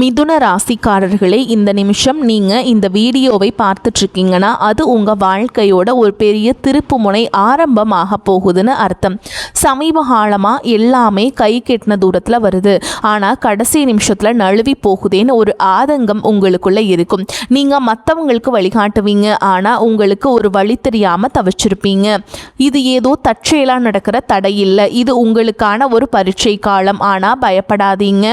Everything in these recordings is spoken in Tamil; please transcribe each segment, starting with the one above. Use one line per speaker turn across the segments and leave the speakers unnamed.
மிதுன ராசிக்காரர்களே, இந்த நிமிஷம் நீங்கள் இந்த வீடியோவை பார்த்துட்ருக்கீங்கன்னா அது உங்கள் வாழ்க்கையோட ஒரு பெரிய திருப்பு முனை ஆரம்பமாக போகுதுன்னு அர்த்தம். சமீப காலமாக எல்லாமே கை கெட்டின தூரத்தில் வருது, ஆனால் கடைசி நிமிஷத்தில் நழுவி போகுதேன்னு ஒரு ஆதங்கம் உங்களுக்குள்ளே இருக்கும். நீங்கள் மற்றவங்களுக்கு வழிகாட்டுவீங்க, ஆனால் உங்களுக்கு ஒரு வழி தெரியாமல் தவிச்சிருப்பீங்க. இது ஏதோ தற்செயலாக நடக்கிற தடை இல்லை, இது உங்களுக்கான ஒரு பரீட்சை காலம். ஆனால் பயப்படாதீங்க.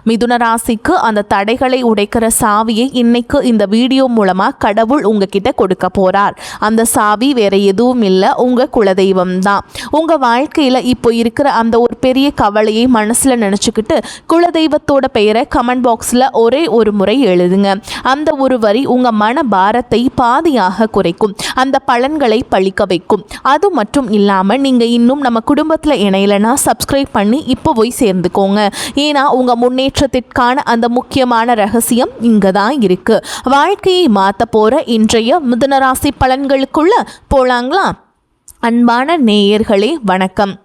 மிதுன ராசிக்கு அந்த தடைகளை உடைக்கிற சாவியை இன்னைக்கு இந்த வீடியோ மூலமாக கடவுள் உங்ககிட்ட கொடுக்க போகிறார். அந்த சாவி வேற எதுவும் இல்லை, உங்கள் குலதெய்வம் தான். உங்கள் வாழ்க்கையில் இப்போ இருக்கிற அந்த ஒரு பெரிய கவலையை மனசில் நினச்சிக்கிட்டு குலதெய்வத்தோட பெயரை கமெண்ட் பாக்ஸில் ஒரே ஒரு முறை எழுதுங்க. அந்த ஒரு வரி உங்கள் மன பாரத்தை பாதியாக குறைக்கும், அந்த பலன்களை பழிக்க வைக்கும். அது மட்டும் இல்லாமல் நீங்கள் இன்னும் நம்ம குடும்பத்தில் இணையலைன்னா சப்ஸ்கிரைப் பண்ணி இப்போ போய் சேர்ந்துக்கோங்க. ஏன்னா உங்கள் முன்னேற்றத்திற்கான அந்த முக்கியமான ரகசியம் இங்கே தான் இருக்கு. வாழ்க்கையை மாற்ற போகிற இன்றைய மிதுன ராசி பலன்களுக்குள்ள போலாங்களா? அன்பான நேயர்களே வணக்கம்.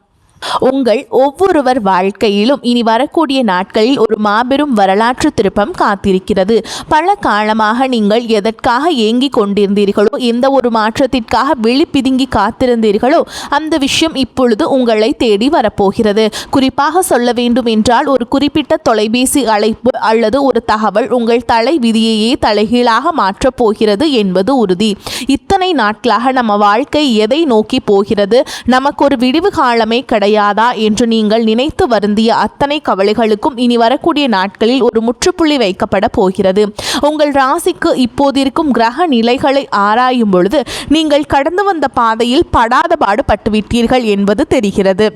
உங்கள் ஒவ்வொருவர் வாழ்க்கையிலும் இனி வரக்கூடிய நாட்களில் ஒரு மாபெரும் வரலாற்று திருப்பம் காத்திருக்கிறது. பல காலமாக நீங்கள் எதற்காக ஏங்கி கொண்டிருந்தீர்களோ, எந்த ஒரு மாற்றத்திற்காக விழிப்பிதுங்கி காத்திருந்தீர்களோ, அந்த விஷயம் இப்பொழுது உங்களை தேடி வரப்போகிறது. குறிப்பாக சொல்ல வேண்டும் என்றால், ஒரு குறிப்பிட்ட தொலைபேசி அழைப்பு அல்லது ஒரு தகவல் உங்கள் தலை விதியையே தலைகீழாக மாற்றப் போகிறது என்பது உறுதி. இத்தனை நாட்களாக நம்ம வாழ்க்கை எதை நோக்கி போகிறது, நமக்கு ஒரு விடிவு காலமே கிடையாதா என்று நீங்கள் நினைத்து வருந்திய அத்தனை கவலைகளுக்கும் இனி வரக்கூடிய நாட்களில் ஒரு முற்றுப்புள்ளி வைக்கப்பட போகிறது. உங்கள் ராசிக்கு இப்போதிருக்கும் கிரக நிலைகளை ஆராயும் பொழுது நீங்கள் கடந்து வந்த பாதையில் படாத பாடுபட்டுவிட்டீர்கள் என்பது தெரிகிறது.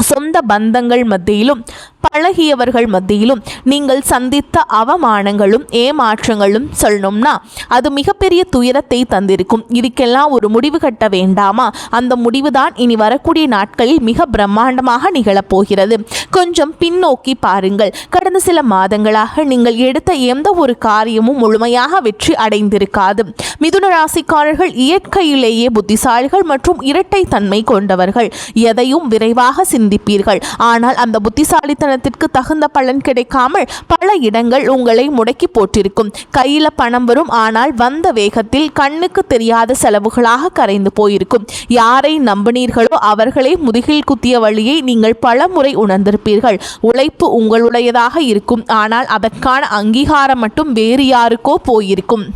சொந்த பந்தங்கள் மத்தியிலும் பழகியவர்கள் மத்தியிலும் நீங்கள் சந்தித்த அவமானங்களும் ஏமாற்றங்களும் சொல்லணும்னா அது மிகப்பெரிய துயரத்தை தந்திருக்கும். இதுக்கெல்லாம் ஒரு முடிவு கட்ட வேண்டாமா? அந்த முடிவுதான் இனி வரக்கூடிய நாட்களில் மிக பிரம்மாண்டமாக நிகழப்போகிறது. கொஞ்சம் பின்னோக்கி பாருங்கள். கடந்த சில மாதங்களாக நீங்கள் எடுத்த எந்த ஒரு காரியமும் முழுமையாக வெற்றி அடைந்திருக்காது. மிதுன ராசிக்காரர்கள் இயற்கையிலேயே புத்திசாலிகள் மற்றும் இரட்டை தன்மை கொண்டவர்கள். எதையும் விரைவாக சிந்திப்பீர்கள். ஆனால் அந்த புத்திசாலித்தனத்திற்கு தகுந்த பலன் கிடைக்காமல் பல இடங்கள் உங்களை முடக்கி போட்டிருக்கும். கையில பணம் வரும், ஆனால் வந்த வேகத்தில் கண்ணுக்கு தெரியாத செலவுகளாக கரைந்து போயிருக்கும். யாரை நம்பினீர்களோ அவர்களே முதுகில் குத்திய வழியை நீங்கள் பல முறை உணர்ந்திருப்பீர்கள். உழைப்பு உங்களுடையதாக இருக்கும், ஆனால் அதற்கான அங்கீகாரம் மட்டும் வேறு யாருக்கோ போயிருக்கும்.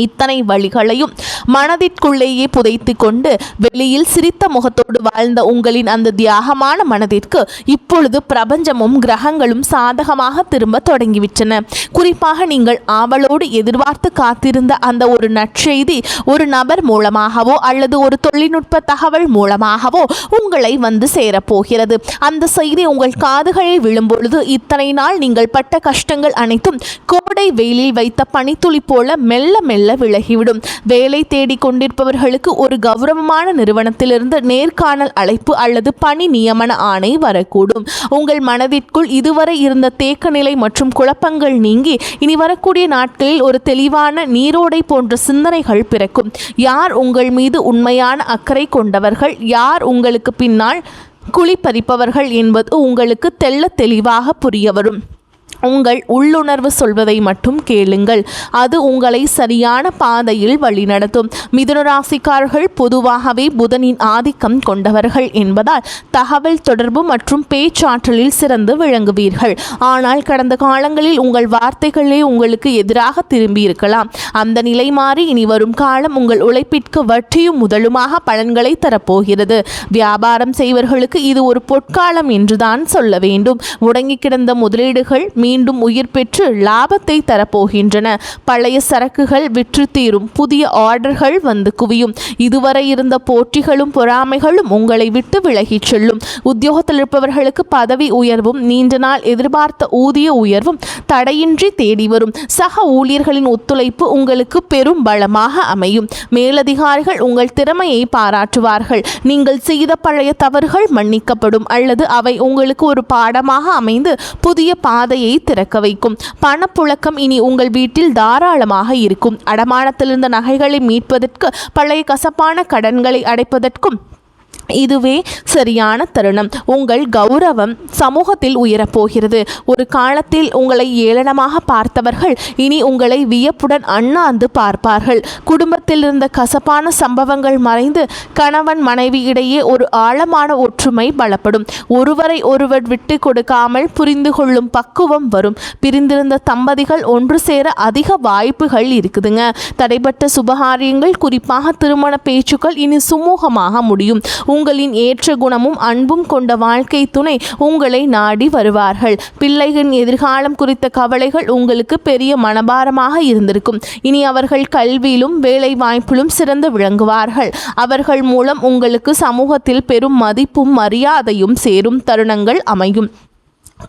இத்தனை வழிகளையும் மனதிற்குள்ளேயே புதைத்து கொண்டு வெளியில் சிரித்த முகத்தோடு வாழ்ந்த உங்களின் அந்த தியாகமான மனதிற்கு இப்பொழுது பிரபஞ்சமும் கிரகங்களும் சாதகமாக திரும்ப தொடங்கிவிட்டன. குறிப்பாக நீங்கள் ஆவலோடு எதிர்பார்த்து காத்திருந்த அந்த ஒரு நற்செய்தி ஒரு நபர் மூலமாகவோ அல்லது ஒரு தொழில்நுட்ப தகவல் மூலமாகவோ உங்களை வந்து சேரப்போகிறது. அந்த செய்தி உங்கள் காதுகளில் விழும்பொழுது இத்தனை நாள் நீங்கள் பட்ட கஷ்டங்கள் அனைத்தும் கோடை வெயிலில் வைத்த பனித்துளி போல மெல்ல மெல்ல விலகிவிடும். வேலை தேடிக் கொண்டிருப்பவர்களுக்கு ஒரு கௌரவமான நிறுவனத்திலிருந்து நேர்காணல் அழைப்பு அல்லது பணி நியமன ஆணை வரக்கூடும். உங்கள் மனதிற்குள் இதுவரை இருந்த தேக்க நிலை மற்றும் குழப்பங்கள் நீங்கி இனி வரக்கூடிய நாட்களில் ஒரு தெளிவான நீரோடை போன்ற சிந்தனைகள் பிறக்கும். யார் உங்கள் மீது உண்மையான அக்கறை கொண்டவர்கள், யார் உங்களுக்கு பின்னால் குழி பறிப்பவர்கள் என்பது உங்களுக்கு தெள்ள தெளிவாக புரிய வரும். உங்கள் உள்ளுணர்வு சொல்வதை மட்டும் கேளுங்கள், அது உங்களை சரியான பாதையில் வழிநடத்தும். மிதுன ராசிக்காரர்கள் பொதுவாகவே புதனின் ஆதிக்கம் கொண்டவர்கள் என்பதால் தகவல் தொடர்பு மற்றும் பேச்சாற்றலில் சிறந்து விளங்குவீர்கள். ஆனால் கடந்த காலங்களில் உங்கள் வார்த்தைகளே உங்களுக்கு எதிராக திரும்பி இருக்கலாம். அந்த நிலை மாறி இனி வரும் காலம் உங்கள் உழைப்பிற்கு வட்டியும் முதலுமாக பலன்களை தரப்போகிறது. வியாபாரம் செய்வர்களுக்கு இது ஒரு பொற்காலம் என்றுதான் சொல்ல வேண்டும். முடங்கி கிடந்த முதலீடுகள் மீண்டும் உயிர் பெற்று லாபத்தை தரப்போகின்றன. பழைய சரக்குகள் விற்று தீரும், புதிய ஆர்டர்கள் வந்து குவியும். இதுவரை இருந்த போட்டிகளும் பொறாமைகளும் உங்களை விட்டு விலகிச் செல்லும். உத்தியோகத்தில் இருப்பவர்களுக்கு பதவி உயர்வும் நீண்ட நாள் எதிர்பார்த்த ஊதிய உயர்வும் தடையின்றி தேடி வரும். சக ஊழியர்களின் ஒத்துழைப்பு உங்களுக்கு பெரும் பலமாக அமையும். மேலதிகாரிகள் உங்கள் திறமையை பாராட்டுவார்கள். நீங்கள் செய்த பழைய தவறுகள் மன்னிக்கப்படும் அல்லது அவை உங்களுக்கு ஒரு பாடமாக அமைந்து புதிய பாதையை திறக்க வைக்கும். பணப்புழக்கம் இனி உங்கள் வீட்டில் தாராளமாக இருக்கும். அடமானத்திலிருந்த நகைகளை மீட்பதற்கு, பழைய கசப்பான கடன்களை அடைப்பதற்கும் இதுவே சரியான தருணம். உங்கள் கௌரவம் சமூகத்தில் உயரப்போகிறது. ஒரு காலத்தில் உங்களை ஏளனமாக பார்த்தவர்கள் இனி உங்களை வியப்புடன் அண்ணாந்து பார்ப்பார்கள். குடும்பத்தில் இருந்த கசப்பான சம்பவங்கள் மறைந்து கணவன் மனைவி இடையே ஒரு ஆழமான ஒற்றுமை பலப்படும். ஒருவரை ஒருவர் விட்டு கொடுக்காமல் புரிந்து கொள்ளும் பக்குவம் வரும். பிரிந்திருந்த தம்பதிகள் ஒன்று சேர அதிக வாய்ப்புகள் இருக்குதுங்க. தடைப்பட்ட சுபகாரியங்கள், குறிப்பாக திருமண பேச்சுக்கள் இனி சுமூகமாக முடியும். உங்களின் ஏற்ற குணமும் அன்பும் கொண்ட வாழ்க்கை துணை உங்களை நாடி வருவார்கள். பிள்ளைகளின் எதிர்காலம் குறித்த கவலைகள் உங்களுக்கு பெரிய மனபாரமாக இருந்திருக்கும். இனி அவர்கள் கல்வியிலும் வேலை வாய்ப்பிலும் சிறந்து விளங்குவார்கள். அவர்கள் மூலம் உங்களுக்கு சமூகத்தில் பெரும் மதிப்பும் மரியாதையும் சேரும் தருணங்கள் அமையும்.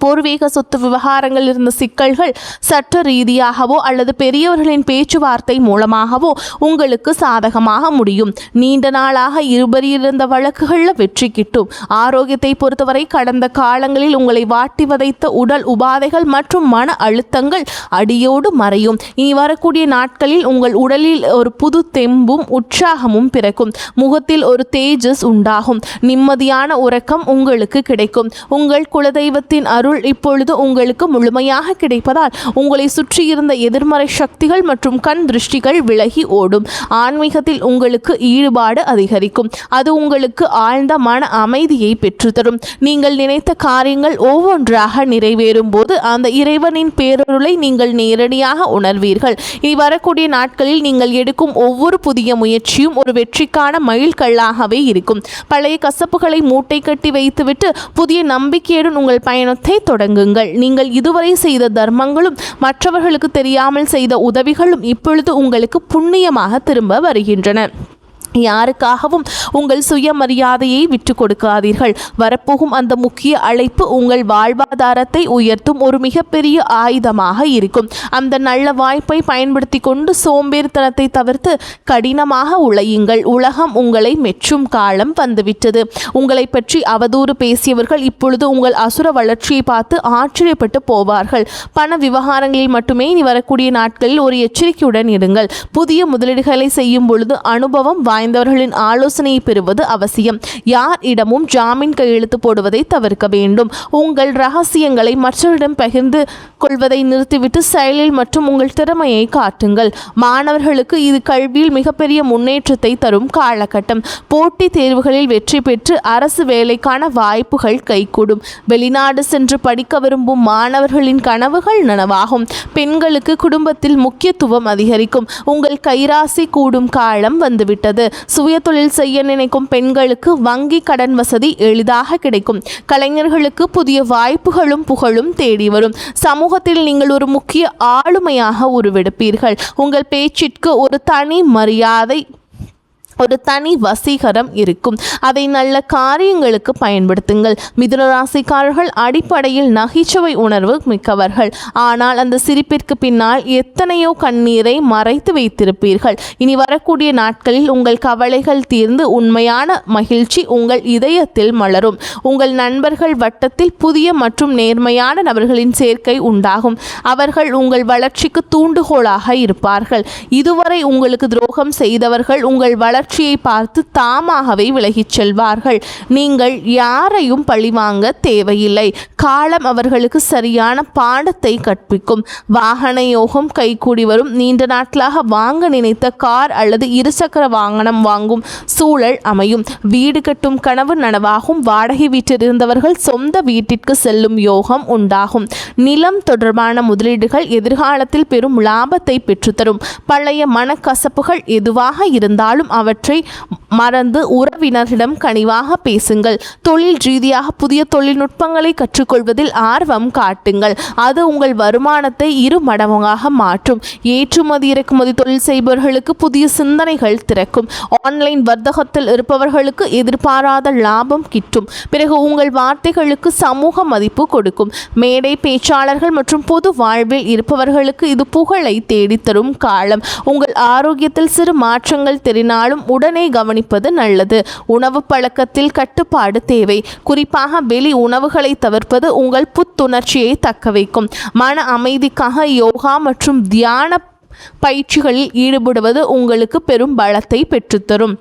பூர்வீக சொத்து விவகாரங்கள் இருந்த சிக்கல்கள் சட்ட ரீதியாகவோ அல்லது பெரியவர்களின் பேச்சுவார்த்தை மூலமாகவோ உங்களுக்கு சாதகமாக முடியும். நீண்ட நாளாக இருந்த வழக்குகளில் வெற்றி கிட்டும். ஆரோக்கியத்தை பொறுத்தவரை கடந்த காலங்களில் உங்களை வாட்டி வதைத்த உடல் உபாதைகள் மற்றும் மன அழுத்தங்கள் அடியோடு மறையும். இனி வரக்கூடிய நாட்களில் உங்கள் உடலில் ஒரு புது தெம்பும் உற்சாகமும் பிறக்கும். முகத்தில் ஒரு தேஜஸ் உண்டாகும். நிம்மதியான உறக்கம் உங்களுக்கு கிடைக்கும். உங்கள் குலதெய்வத்தின் அருள் இப்பொழுது உங்களுக்கு முழுமையாக கிடைப்பதால் உங்களை சுற்றியிருந்த எதிர்மறை சக்திகள் மற்றும் கண் திருஷ்டிகள் விலகி ஓடும். ஆன்மீகத்தில் உங்களுக்கு ஈடுபாடு அதிகரிக்கும். அது உங்களுக்கு ஆழ்ந்த மன அமைதியை பெற்றுத்தரும். நீங்கள் நினைத்த காரியங்கள் ஒவ்வொன்றாக நிறைவேறும் போது அந்த இறைவனின் பேரருளை நீங்கள் நேரடியாக உணர்வீர்கள். இனி வரக்கூடிய நாட்களில் நீங்கள் எடுக்கும் ஒவ்வொரு புதிய முயற்சியும் ஒரு வெற்றிக்கான மைல்கல்லாகவே இருக்கும். பழைய கசப்புகளை மூட்டை கட்டி வைத்துவிட்டு புதிய நம்பிக்கையுடன் உங்கள் பயணத்தை தொடங்குங்கள். நீங்கள் இதுவரை செய்த தர்மங்களும் மற்றவர்களுக்கு தெரியாமல் செய்த உதவிகளும் இப்பொழுது உங்களுக்கு புண்ணியமாக திரும்ப வருகின்றன. யாருக்காகவும் உங்கள் சுயமரியாதையை விட்டு கொடுக்காதீர்கள். வரப்போகும் அந்த முக்கிய அழைப்பு உங்கள் வாழ்வாதாரத்தை உயர்த்தும் ஒரு மிகப்பெரிய ஆயுதமாக இருக்கும். அந்த நல்ல வாய்ப்பை பயன்படுத்தி கொண்டு சோம்பேறித்தனத்தை தவிர்த்து கடினமாக உழையுங்கள். உலகம் உங்களை மெச்சும் காலம் வந்துவிட்டது. உங்களை பற்றி அவதூறு பேசியவர்கள் இப்பொழுது உங்கள் அசுர வளர்ச்சியை பார்த்து ஆச்சரியப்பட்டு போவார்கள். பண விவகாரங்களில் மட்டுமே இனி வரக்கூடிய நாட்களில் ஒரு எச்சரிக்கையுடன் இருங்கள். புதிய முதலீடுகளை செய்யும் பொழுது அனுபவம் வாய்ந்தவர்களின் ஆலோசனையை பெறுவது அவசியம். யார் இடமும் ஜாமீன் கையெழுத்து போடுவதை தவிர்க்க வேண்டும். உங்கள் ரகசியங்களை மற்றவரிடம் பகிர்ந்து கொள்வதை நிறுத்திவிட்டு செயலில் மற்றும் உங்கள் திறமையை காட்டுங்கள். மாணவர்களுக்கு இது கல்வியில் மிகப்பெரிய முன்னேற்றத்தை தரும் காலகட்டம். போட்டித் தேர்வுகளில் வெற்றி பெற்று அரசு வேலைக்கான வாய்ப்புகள் கைகூடும். வெளிநாடு சென்று படிக்க விரும்பும் மாணவர்களின் கனவுகள் நனவாகும். பெண்களுக்கு குடும்பத்தில் முக்கியத்துவம் அதிகரிக்கும். உங்கள் கைராசி கூடும் காலம் வந்துவிட்டது. சுய தொழில் செய்ய நினைக்கும் பெண்களுக்கு வங்கி கடன் வசதி எளிதாக கிடைக்கும். கலைஞர்களுக்கு புதிய வாய்ப்புகளும் புகழும் தேடி வரும். சமூகத்தில் நீங்கள் ஒரு முக்கிய ஆளுமையாக உருவெடுப்பீர்கள். உங்கள் பேச்சிற்கு ஒரு தனி மரியாதை, ஒரு தனி வசீகரம் இருக்கும். அதை நல்ல காரியங்களுக்கு பயன்படுத்துங்கள். மிதுன ராசிக்காரர்கள் அடிப்படையில் நகைச்சுவை உணர்வு மிக்கவர்கள். ஆனால் அந்த சிரிப்பிற்கு பின்னால் எத்தனையோ கண்ணீரை மறைத்து வைத்திருப்பீர்கள். இனி வரக்கூடிய நாட்களில் உங்கள் கவலைகள் தீர்ந்து உண்மையான மகிழ்ச்சி உங்கள் இதயத்தில் மலரும். உங்கள் நண்பர்கள் வட்டத்தில் புதிய மற்றும் நேர்மையான நபர்களின் சேர்க்கை உண்டாகும். அவர்கள் உங்கள் வளர்ச்சிக்கு தூண்டுகோலாக இருப்பார்கள். இதுவரை உங்களுக்கு துரோகம் செய்தவர்கள் உங்கள் வளர்ச்சியை பார்த்து தாமாகவே விலகிச் செல்வார்கள். நீங்கள் யாரையும் பழிவாங்க தேவையில்லை. காலம் அவர்களுக்கு சரியான பாடத்தை கற்பிக்கும். வாகன யோகம் கைகூடி வரும். நீண்ட நாட்களாக வாங்க நினைத்த கார் அல்லது இருசக்கர வாகனம் வாங்கும் சூழல் அமையும். வீடு கட்டும் கனவு நனவாகும். வாடகை வீட்டில் இருந்தவர்கள் சொந்த வீட்டிற்கு செல்லும் யோகம் உண்டாகும். நிலம் தொடர்பான முதலீடுகள் எதிர்காலத்தில் பெரும் லாபத்தை பெற்றுத்தரும். பழைய மனக்கசப்புகள் எதுவாக இருந்தாலும் அவற்றை மறந்து உறவினரிடம் கனிவாக பேசுங்கள். தொழில் ரீதியாக புதிய தொழில்நுட்பங்களை கற்றுக்கொள்வதில் ஆர்வம் காட்டுங்கள். அது உங்கள் வருமானத்தை 2 மடங்காக மாற்றும். ஏற்றுமதி இறக்குமதி தொழில் செய்பவர்களுக்கு புதிய சிந்தனைகள் திறக்கும். ஆன்லைன் வர்த்தகத்தில் இருப்பவர்களுக்கு எதிர்பாராத லாபம் கிட்டும். பிறகு உங்கள் வார்த்தைகளுக்கு சமூக மதிப்பு கொடுக்கும். மேடை பேச்சாளர்கள் மற்றும் பொது வாழ்வில் இருப்பவர்களுக்கு இது புகழை தேடித்தரும் காலம். உங்கள் ஆரோக்கியத்தில் சிறு மாற்றங்கள் தெரிந்தாலும் உடனே கவனிப்பது நல்லது. உணவு பழக்கத்தில் கட்டுப்பாடு தேவை. குறிப்பாக வெளி உணவுகளை தவிர்ப்பது உங்கள் புத்துணர்ச்சியை தக்க வைக்கும். மன அமைதிக்காக யோகா மற்றும் தியான பயிற்சிகளில் ஈடுபடுவது உங்களுக்கு பெரும் பலத்தை பெற்றுத்தரும்.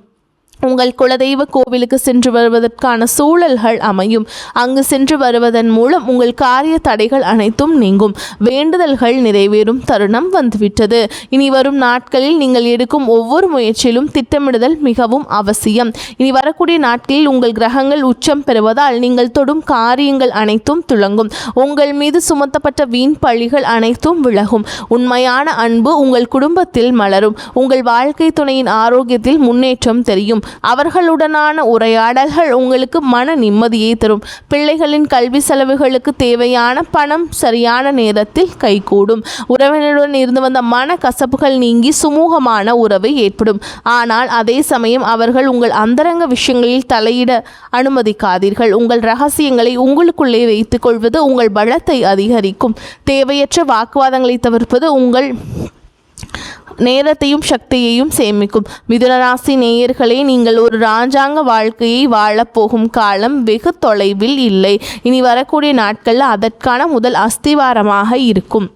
உங்கள் குலதெய்வ கோவிலுக்கு சென்று வருவதற்கான சூழல்கள் அமையும். அங்கு சென்று வருவதன் மூலம் உங்கள் காரிய தடைகள் அனைத்தும் நீங்கும். வேண்டுதல்கள் நிறைவேறும் தருணம் வந்துவிட்டது. இனி வரும் நாட்களில் நீங்கள் எடுக்கும் ஒவ்வொரு முயற்சியிலும் திட்டமிடுதல் மிகவும் அவசியம். இனி வரக்கூடிய நாட்களில் உங்கள் கிரகங்கள் உச்சம் பெறுவதால் நீங்கள் தொடும் காரியங்கள் அனைத்தும் துளங்கும். உங்கள் மீது சுமத்தப்பட்ட வீண் பழிகள் அனைத்தும் விலகும். உண்மையான அன்பு உங்கள் குடும்பத்தில் மலரும். உங்கள் வாழ்க்கை துணையின் ஆரோக்கியத்தில் முன்னேற்றம் தெரியும். அவர்களுடனான உரையாடல்கள் உங்களுக்கு மன நிம்மதியை தரும். பிள்ளைகளின் கல்வி செலவுகளுக்கு தேவையான பணம் சரியான நேரத்தில் கைகூடும். உறவினருடன் இருந்து வந்த மன கசப்புகள் நீங்கி சுமூகமான உறவு ஏற்படும். ஆனால் அதே சமயம் அவர்கள் உங்கள் அந்தரங்க விஷயங்களில் தலையிட அனுமதிக்காதீர்கள். உங்கள் ரகசியங்களை உங்களுக்குள்ளே வைத்துக் கொள்வது உங்கள் பலத்தை அதிகரிக்கும். தேவையற்ற வாக்குவாதங்களை தவிர்ப்பது உங்கள் நேரத்தையும் சக்தியையும் சேமிக்கும். மிதுனராசி நேயர்களே, நீங்கள் ஒரு ராஜாங்க வாழ்க்கையை வாழப்போகும் காலம் வெகு தொலைவில் இல்லை. இனி வரக்கூடிய நாட்களில் அதற்கான முதல் அஸ்திவாரமாக இருக்கும்.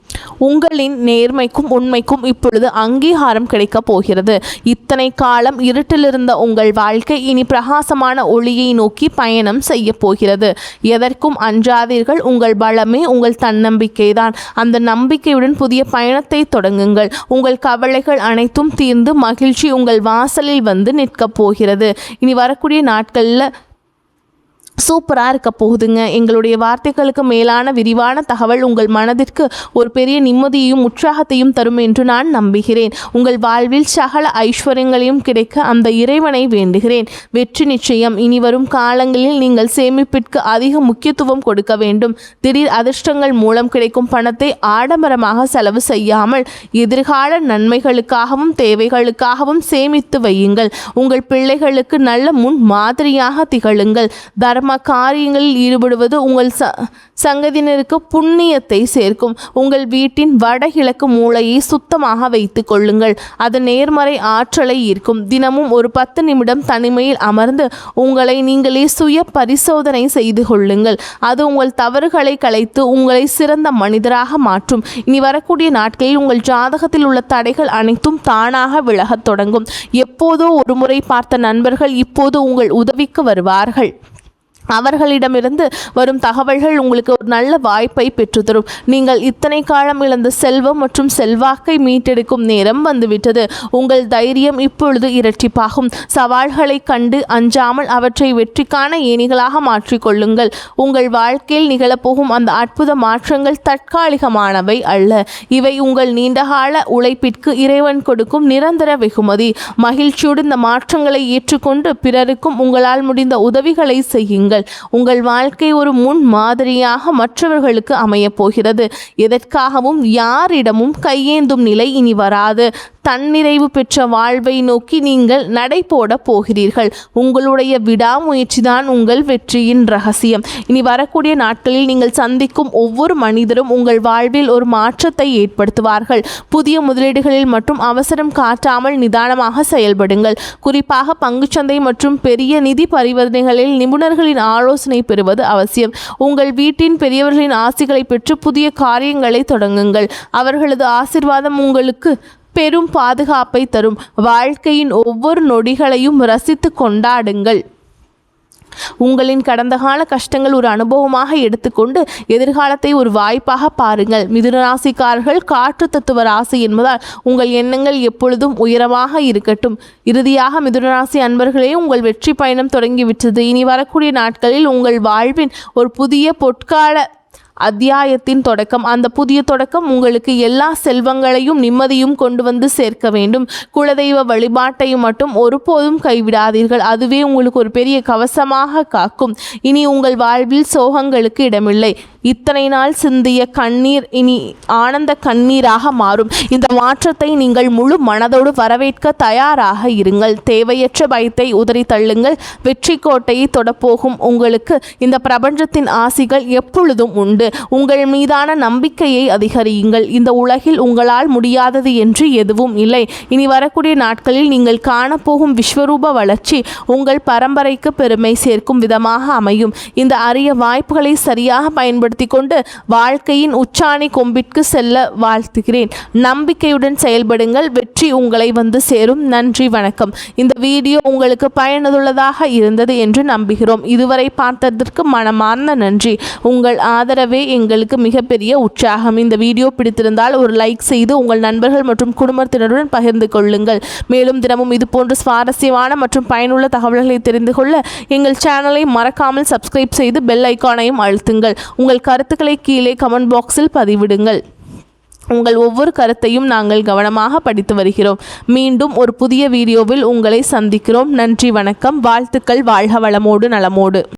உங்களின் நேர்மைக்கும் உண்மைக்கும் இப்பொழுது அங்கீகாரம் கிடைக்கப் போகிறது. இத்தனை காலம் இருட்டிலிருந்த உங்கள் வாழ்க்கை இனி பிரகாசமான ஒளியை நோக்கி பயணம் செய்ய போகிறது. எதற்கும் அஞ்சாதீர்கள். உங்கள் பலமே உங்கள் தன்னம்பிக்கைதான். அந்த நம்பிக்கையுடன் புதிய பயணத்தை தொடங்குங்கள். உங்கள் கவலைகள் அனைத்தும் தீர்ந்து மகிழ்ச்சி உங்கள் வாசலில் வந்து நிற்கப் போகிறது. இனி வரக்கூடிய நாட்களில் சூப்பராக இருக்க போகுதுங்க. எங்களுடைய வார்த்தைகளுக்கு மேலான விரிவான தகவல் உங்கள் மனதிற்கு ஒரு பெரிய நிம்மதியையும் உற்சாகத்தையும் தரும் என்று நான் நம்புகிறேன். உங்கள் வாழ்வில் சகல ஐஸ்வர்யங்களையும் கிடைக்க அந்த இறைவனை வேண்டுகிறேன். வெற்றி நிச்சயம். இனி வரும் காலங்களில் நீங்கள் சேமிப்பிற்கு அதிக முக்கியத்துவம் கொடுக்க வேண்டும். திடீர் அதிர்ஷ்டங்கள் மூலம் கிடைக்கும் பணத்தை ஆடம்பரமாக செலவு செய்யாமல் எதிர்கால நன்மைகளுக்காகவும் தேவைகளுக்காகவும் சேமித்து வையுங்கள். உங்கள் பிள்ளைகளுக்கு நல்ல முன் மாதிரியாக திகழுங்கள். தர்ம காரியங்களில் ஈடுபடுவது உங்கள் சங்கதியினருக்கு புண்ணியத்தை சேர்க்கும். உங்கள் வீட்டின் வடகிழக்கு மூலையை சுத்தமாக வைத்து கொள்ளுங்கள். அது நேர்மறை ஆற்றலை ஈர்க்கும். தினமும் ஒரு 10 நிமிடம் தனிமையில் அமர்ந்து உங்களை நீங்களே சுய பரிசோதனை செய்து கொள்ளுங்கள். அது உங்கள் தவறுகளை களைத்து உங்களை சிறந்த மனிதராக மாற்றும். இனி வரக்கூடிய நாட்களில் உங்கள் ஜாதகத்தில் உள்ள தடைகள் அனைத்தும் தானாக விலகத் தொடங்கும். எப்போதோ ஒரு முறை பார்த்த நண்பர்கள் இப்போது உங்கள் உதவிக்கு வருவார்கள். அவர்களிடமிருந்து வரும் தகவல்கள் உங்களுக்கு ஒரு நல்ல வாய்ப்பை பெற்றுத்தரும். நீங்கள் இத்தனை காலம் இழந்த செல்வம் மற்றும் செல்வாக்கை மீட்டெடுக்கும் நேரம் வந்துவிட்டது. உங்கள் தைரியம் இப்பொழுது இரட்டிப்பாகும். சவால்களை கண்டு அஞ்சாமல் அவற்றை வெற்றிக்கான ஏணிகளாக மாற்றிக்கொள்ளுங்கள். உங்கள் வாழ்க்கையில் நிகழப்போகும் அந்த அற்புத மாற்றங்கள் தற்காலிகமானவை அல்ல. இவை உங்கள் நீண்டகால உழைப்பிற்கு இறைவன் கொடுக்கும் நிரந்தர வெகுமதி. மகிழ்ச்சியோடு இந்த மாற்றங்களை ஏற்றுக்கொண்டு பிறருக்கும் உங்களால் முடிந்த உதவிகளை செய்யுங்கள். உங்கள் வாழ்க்கை ஒரு முன் மாதிரியாக மற்றவர்களுக்கு அமையப் போகிறது. எதற்காகவும் யாரிடமும் கையேந்தும் நிலை இனி வராது. தன்னிறைவு பெற்ற வாழ்வை நோக்கி நீங்கள் நடை போட போகிறீர்கள். உங்களுடைய விடாமுயற்சிதான் உங்கள் வெற்றியின் ரகசியம். இனி வரக்கூடிய நாட்களில் நீங்கள் சந்திக்கும் ஒவ்வொரு மனிதரும் உங்கள் வாழ்வில் ஒரு மாற்றத்தை ஏற்படுத்துவார்கள். புதிய முதலீடுகளில் மற்றும் அவசரம் காட்டாமல் நிதானமாக செயல்படுங்கள். குறிப்பாக பங்குச்சந்தை மற்றும் பெரிய நிதி பரிவர்த்தனைகளில் நிபுணர்களின் ஆலோசனை பெறுவது அவசியம். உங்கள் வீட்டின் பெரியவர்களின் ஆசிகளை பெற்று புதிய காரியங்களை தொடங்குங்கள். அவர்களது ஆசீர்வாதம் உங்களுக்கு பெரும் பாதுகாப்பை தரும். வாழ்க்கையின் ஒவ்வொரு நொடிகளையும் ரசித்து கொண்டாடுங்கள். உங்களின் கடந்த கால கஷ்டங்கள் ஒரு அனுபவமாக எடுத்துக்கொண்டு எதிர்காலத்தை ஒரு வாய்ப்பாக பாருங்கள். மிதுனராசிக்காரர்கள் காற்று தத்துவ ராசி என்பதால் உங்கள் எண்ணங்கள் எப்பொழுதும் உயரமாக இருக்கட்டும். இறுதியாக மிதுனராசி அன்பர்களே, உங்கள் வெற்றி பயணம் தொடங்கிவிட்டது. இனி வரக்கூடிய நாட்களில் உங்கள் வாழ்வின் ஒரு புதிய பொற்கால அத்தியாயத்தின் தொடக்கம். அந்த புதிய தொடக்கம் உங்களுக்கு எல்லா செல்வங்களையும் நிம்மதியும் கொண்டு வந்து சேர்க்க வேண்டும். குலதெய்வ வழிபாட்டையும் மட்டும் ஒருபோதும் கைவிடாதீர்கள். அதுவே உங்களுக்கு ஒரு பெரிய கவசமாக காக்கும். இனி உங்கள் வாழ்வில் சோகங்களுக்கு இடமில்லை. இத்தனை நாள் சிந்திய கண்ணீர் இனி ஆனந்த கண்ணீராக மாறும். இந்த மாற்றத்தை நீங்கள் முழு மனதோடு வரவேற்க தயாராக இருங்கள். தேவையற்ற பயத்தை உதறி தள்ளுங்கள். வெற்றி கோட்டையை தொடப்போகும் உங்களுக்கு இந்த பிரபஞ்சத்தின் ஆசிகள் எப்பொழுதும் உண்டு. உங்கள் மீதான நம்பிக்கையை அதிகரியுங்கள். இந்த உலகில் உங்களால் முடியாதது என்று எதுவும் இல்லை. இனி வரக்கூடிய நாட்களில் நீங்கள் காணப்போகும் விஸ்வரூப வளர்ச்சி உங்கள் பரம்பரைக்கு பெருமை சேர்க்கும் விதமாக அமையும். இந்த அரிய வாய்ப்புகளை சரியாக பயன்படுத்தி கொண்டு வாழ்க்கையின் உச்சாணி கொம்பிற்கு செல்ல வாழ்த்துகிறேன். நம்பிக்கையுடன் செயல்படுங்கள். வெற்றி உங்களை வந்து சேரும். நன்றி, வணக்கம். இந்த வீடியோ உங்களுக்கு பயனுள்ளதாக இருந்தது என்று நம்புகிறோம். இதுவரை பார்த்ததற்கு மனமார்ந்த நன்றி. உங்கள் ஆதரவே எங்களுக்கு மிகப்பெரிய உற்சாகம். இந்த வீடியோ பிடித்திருந்தால் ஒரு லைக் செய்து உங்கள் நண்பர்கள் மற்றும் குடும்பத்தினருடன் பகிர்ந்து கொள்ளுங்கள். மேலும் தினமும் இது போன்ற சுவாரஸ்யமான மற்றும் பயனுள்ள தகவல்களை தெரிந்து கொள்ள எங்கள் சேனலை மறக்காமல் சப்ஸ்கிரைப் செய்து பெல் ஐக்கானையும் அழுத்துங்கள். உங்கள் கருத்துக்களை கீழே கமெண்ட் பாக்ஸில் பதிவிடுங்கள். உங்கள் ஒவ்வொரு கருத்தையும் நாங்கள் கவனமாக படித்து வருகிறோம். மீண்டும் ஒரு புதிய வீடியோவில் உங்களை சந்திக்கிறோம். நன்றி, வணக்கம். வாழ்த்துக்கள். வாழ்க வளமோடு நலமோடு.